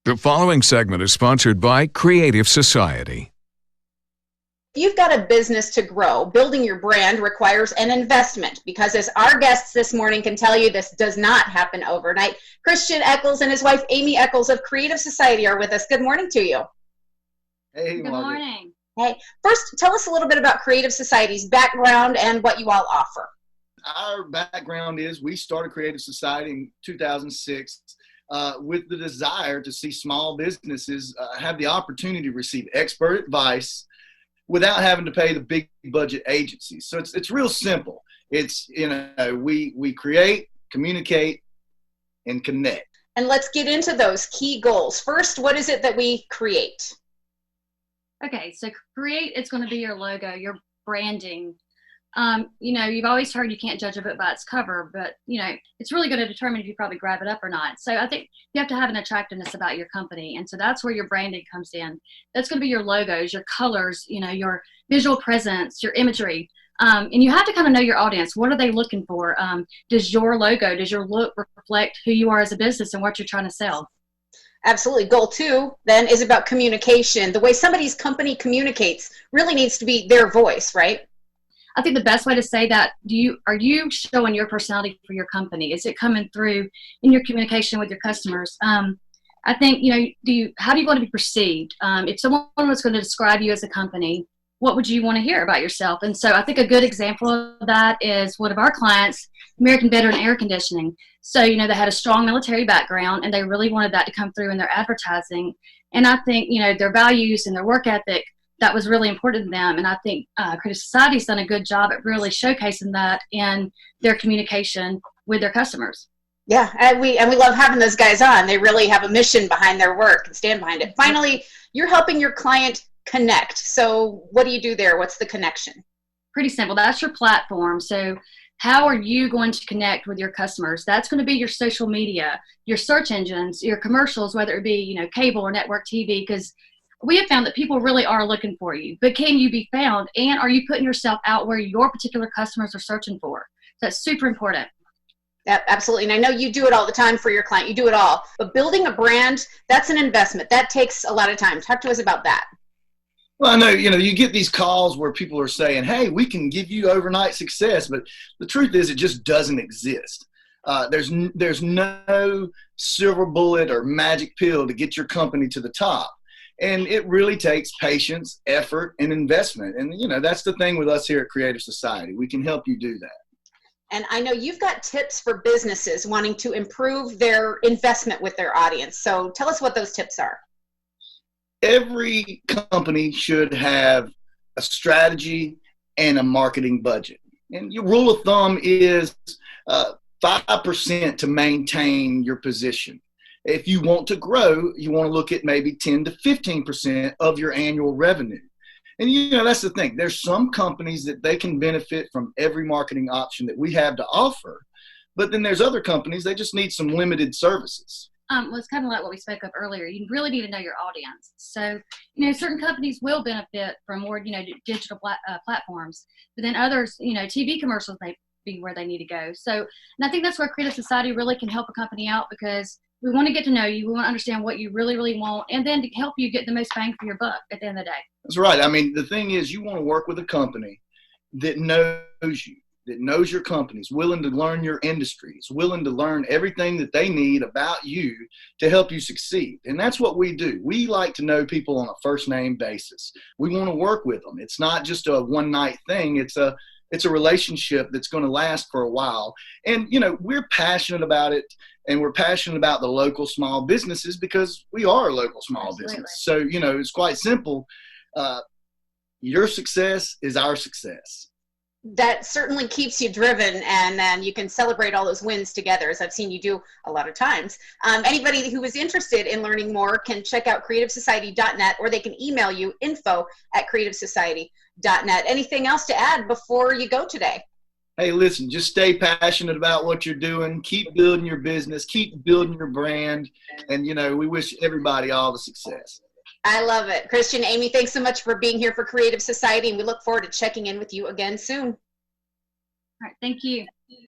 The following segment is sponsored by Creative Society. If you've got a business to grow, building your brand requires an investment because, as our guests this morning can tell you, this does not happen overnight. Christian Eccles and his wife Amy Eccles of Creative Society are with us. Good morning to you. Hey, Good morning. Hey, first, tell us a little bit about Creative Society's background and what you all offer. Our background is we started Creative Society in 2006 with the desire to see small businesses have the opportunity to receive expert advice without having to pay the big budget agencies. So it's real simple. It's, we create, communicate, and connect. And let's get into those key goals. First, what is it that we create? Okay, so create is going to be your logo, your branding. You've always heard you can't judge a book by its cover, but, it's really going to determine if you probably grab it up or not. So I think you have to have an attractiveness about your company. And so that's where your branding comes in. That's going to be your logos, your colors, your visual presence, your imagery. And you have to kind of know your audience. What are they looking for? Does your look reflect who you are as a business and what you're trying to sell? Absolutely. Goal 2 then is about communication. The way somebody's company communicates really needs to be their voice, right? I think the best way to say that, are you showing your personality for your company? Is it coming through in your communication with your customers? I think, how do you want to be perceived? If someone was going to describe you as a company, what would you want to hear about yourself? And so I think a good example of that is one of our clients, American Veteran Air Conditioning. So, they had a strong military background and they really wanted that to come through in their advertising. And I think, their values and their work ethic, that was really important to them. And I think Creative Society's done a good job at really showcasing that in their communication with their customers. Yeah, and we love having those guys on. They really have a mission behind their work and stand behind it. Finally, you're helping your client connect. So what do you do there? What's the connection? Pretty simple. That's your platform. So how are you going to connect with your customers? That's going to be your social media, your search engines, your commercials, whether it be, cable or network TV, because we have found that people really are looking for you. But can you be found? And are you putting yourself out where your particular customers are searching for? So that's super important. Yeah, absolutely. And I know you do it all the time for your client. You do it all. But building a brand, that's an investment. That takes a lot of time. Talk to us about that. Well, I know, you get these calls where people are saying, hey, we can give you overnight success. But the truth is it just doesn't exist. There's no silver bullet or magic pill to get your company to the top. And it really takes patience, effort, and investment. And, that's the thing with us here at Creative Society. We can help you do that. And I know you've got tips for businesses wanting to improve their investment with their audience. So tell us what those tips are. Every company should have a strategy and a marketing budget. And your rule of thumb is 5% to maintain your position. If you want to grow, you want to look at maybe 10 to 15% of your annual revenue. And, that's the thing. There's some companies that they can benefit from every marketing option that we have to offer. But then there's other companies, they just need some limited services. Well, it's kind of like what we spoke of earlier. You really need to know your audience. So, certain companies will benefit from more, digital platforms. But then others, TV commercials may be where they need to go. So, and I think that's where Creative Society really can help a company out, because we want to get to know you. We want to understand what you really, really want, and then to help you get the most bang for your buck at the end of the day. That's right. I mean, the thing is, you want to work with a company that knows you, that knows your company, is willing to learn your industry, is willing to learn everything that they need about you to help you succeed. And that's what we do. We like to know people on a first name basis. We want to work with them. It's not just a one night thing. It's a relationship that's going to last for a while. And, we're passionate about it. And we're passionate about the local small businesses because we are a local small Absolutely. business. So, it's quite simple. Your success is our success. That certainly keeps you driven, and then you can celebrate all those wins together, as I've seen you do a lot of times. Anybody who is interested in learning more can check out creativesociety.net, or they can email you info@creativesociety.net. Anything else to add before you go today? Hey, listen, just stay passionate about what you're doing. Keep building your business. Keep building your brand. And, we wish everybody all the success. I love it. Christian, Amy, thanks so much for being here for Creative Society, and we look forward to checking in with you again soon. All right. Thank you.